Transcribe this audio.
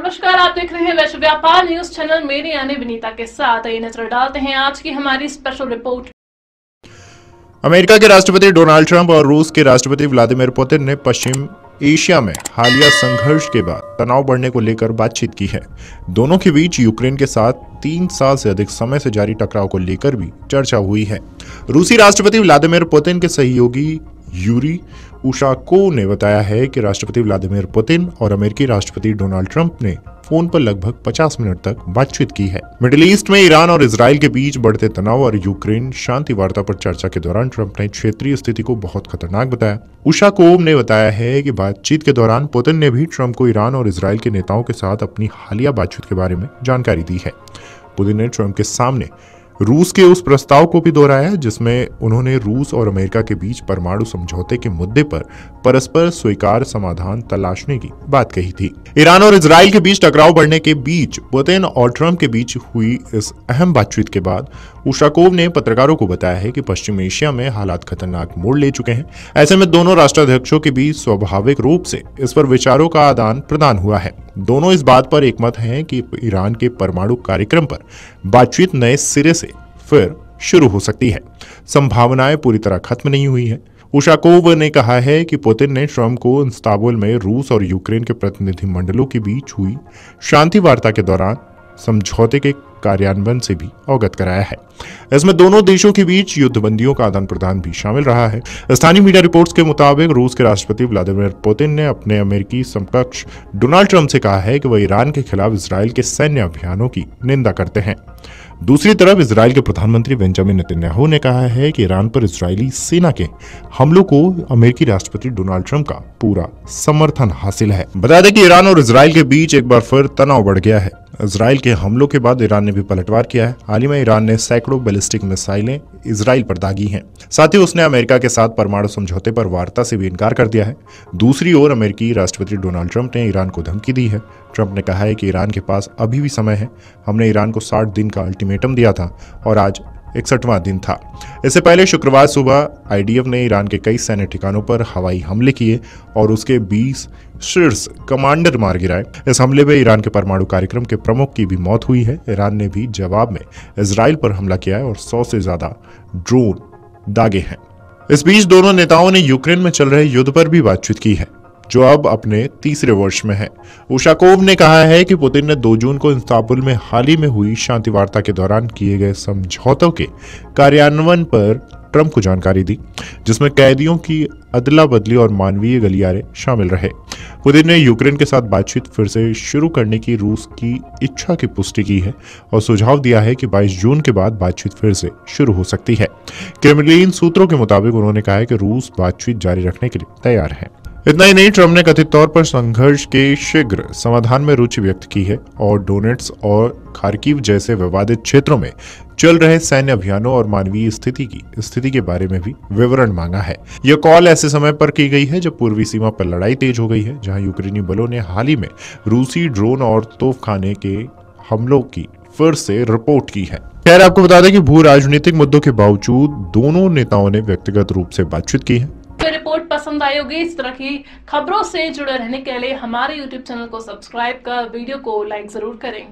नमस्कार, आप देख रहे हैं वैश्व व्यापार न्यूज चैनल। मेरी यानी विनीता के साथ ये नजर डालते हैं आज की हमारी स्पेशल रिपोर्ट। अमेरिका के राष्ट्रपति डोनाल्ड ट्रंप और रूस के राष्ट्रपति व्लादिमीर पुतिन ने पश्चिम एशिया में हालिया संघर्ष के बाद तनाव बढ़ने को लेकर बातचीत की है। दोनों के बीच यूक्रेन के साथ 3 साल से अधिक समय से जारी टकराव को लेकर भी चर्चा हुई है। रूसी राष्ट्रपति व्लादिमीर पुतिन के सहयोगी यूरी उशाकोव ने बताया है कि राष्ट्रपति व्लादिमीर पुतिन और अमेरिकी राष्ट्रपति डोनाल्ड ट्रंप ने फोन पर लगभग 50 मिनट तक बातचीत की है। मिडिल ईस्ट में ईरान और इजराइल के बीच बढ़ते तनाव और यूक्रेन शांति वार्ता पर चर्चा के दौरान ट्रंप ने क्षेत्रीय स्थिति को बहुत खतरनाक बताया। उशाकोव ने बताया है कि बातचीत के दौरान पुतिन ने भी ट्रंप को ईरान और इजराइल के नेताओं के साथ अपनी हालिया बातचीत के बारे में जानकारी दी है। पुतिन ने ट्रंप के सामने रूस के उस प्रस्ताव को भी दोहराया जिसमें उन्होंने रूस और अमेरिका के बीच परमाणु समझौते के मुद्दे पर परस्पर स्वीकार्य समाधान तलाशने की बात कही थी। ईरान और इजराइल के बीच टकराव बढ़ने के बीच पुतिन और ट्रंप के बीच हुई इस अहम बातचीत के बाद उशाकोव ने पत्रकारों को बताया है कि पश्चिम एशिया में हालात खतरनाक मोड़ ले चुके हैं। ऐसे में दोनों राष्ट्राध्यक्षों के बीच स्वाभाविक रूप से इस पर विचारों का आदान प्रदान हुआ है। दोनों इस बात पर एकमत हैं कि ईरान के परमाणु कार्यक्रम पर बातचीत नए सिरे से फिर शुरू हो सकती है। संभावनाएं पूरी तरह खत्म नहीं हुई है। उशाकोव ने कहा है कि पुतिन ने ट्रंप को इस्तांबुल में रूस और यूक्रेन के प्रतिनिधिमंडलों के बीच हुई शांति वार्ता के दौरान समझौते के कार्यान्वयन से भी अवगत कराया है। इसमें दोनों देशों के बीच युद्धबंदियों का आदान प्रदान भी शामिल रहा है। स्थानीय मीडिया रिपोर्ट्स के मुताबिक रूस के राष्ट्रपति व्लादिमीर पुतिन ने अपने अमेरिकी समकक्ष डोनाल्ड ट्रंप से कहा है कि वह ईरान के खिलाफ इजराइल के सैन्य अभियानों की निंदा करते हैं। दूसरी तरफ इजराइल के प्रधानमंत्री बेंजामिन नेतन्याहू ने कहा है कि ईरान पर इजरायली सेना के हमलों को अमेरिकी राष्ट्रपति डोनाल्ड ट्रंप का पूरा समर्थन हासिल है। बता दें कि ईरान और इजराइल के बीच एक बार फिर तनाव बढ़ गया है। इजराइल के हमलों के बाद ईरान ने भी पलटवार किया है। हाल ही में ईरान ने सैकड़ों बैलिस्टिक मिसाइलें इजराइल पर दागी हैं। साथ ही उसने अमेरिका के साथ परमाणु समझौते पर वार्ता से भी इनकार कर दिया है। दूसरी ओर अमेरिकी राष्ट्रपति डोनाल्ड ट्रंप ने ईरान को धमकी दी है। ट्रंप ने कहा है कि ईरान के पास अभी भी समय है। हमने ईरान को 60 दिन का अल्टीमेटम दिया था और आज 61वां दिन था। इससे पहले शुक्रवार सुबह आईडीएफ ने ईरान के कई सैन्य ठिकानों पर हवाई हमले किए और उसके 20 शीर्ष कमांडर मार गिराए। इस हमले में ईरान के परमाणु कार्यक्रम के प्रमुख की भी मौत हुई है। ईरान ने भी जवाब में इजराइल पर हमला किया है और 100 से ज्यादा ड्रोन दागे हैं। इस बीच दोनों नेताओं ने यूक्रेन में चल रहे युद्ध पर भी बातचीत की है जो अब अपने तीसरे वर्ष में है। उशाकोव ने कहा है कि पुतिन ने 2 जून को इस्तांबुल में हाल ही में हुई शांति वार्ता के दौरान किए गए समझौतों के कार्यान्वयन पर ट्रंप को जानकारी दी जिसमें कैदियों की अदला बदली और मानवीय गलियारे शामिल रहे। पुतिन ने यूक्रेन के साथ बातचीत फिर से शुरू करने की रूस की इच्छा की पुष्टि की है और सुझाव दिया है कि 22 जून के बाद बातचीत फिर से शुरू हो सकती है। क्रेमलिन सूत्रों के मुताबिक उन्होंने कहा है कि रूस बातचीत जारी रखने के लिए तैयार है। इतना ही नहीं, ट्रंप ने कथित तौर पर संघर्ष के शीघ्र समाधान में रुचि व्यक्त की है और डोनेट्स और खार्किव जैसे विवादित क्षेत्रों में चल रहे सैन्य अभियानों और मानवीय स्थिति के बारे में भी विवरण मांगा है। यह कॉल ऐसे समय पर की गई है जब पूर्वी सीमा पर लड़ाई तेज हो गई है, जहां यूक्रेनी बलों ने हाल ही में रूसी ड्रोन और तोपखाने के हमलों की फिर से रिपोर्ट की है। खैर, आपको बता दें कि भू राजनीतिक मुद्दों के बावजूद दोनों नेताओं ने व्यक्तिगत रूप से बातचीत की है। रिपोर्ट पसंद आई होगी। इस तरह की खबरों से जुड़े रहने के लिए हमारे YouTube चैनल को सब्सक्राइब कर वीडियो को लाइक जरूर करें।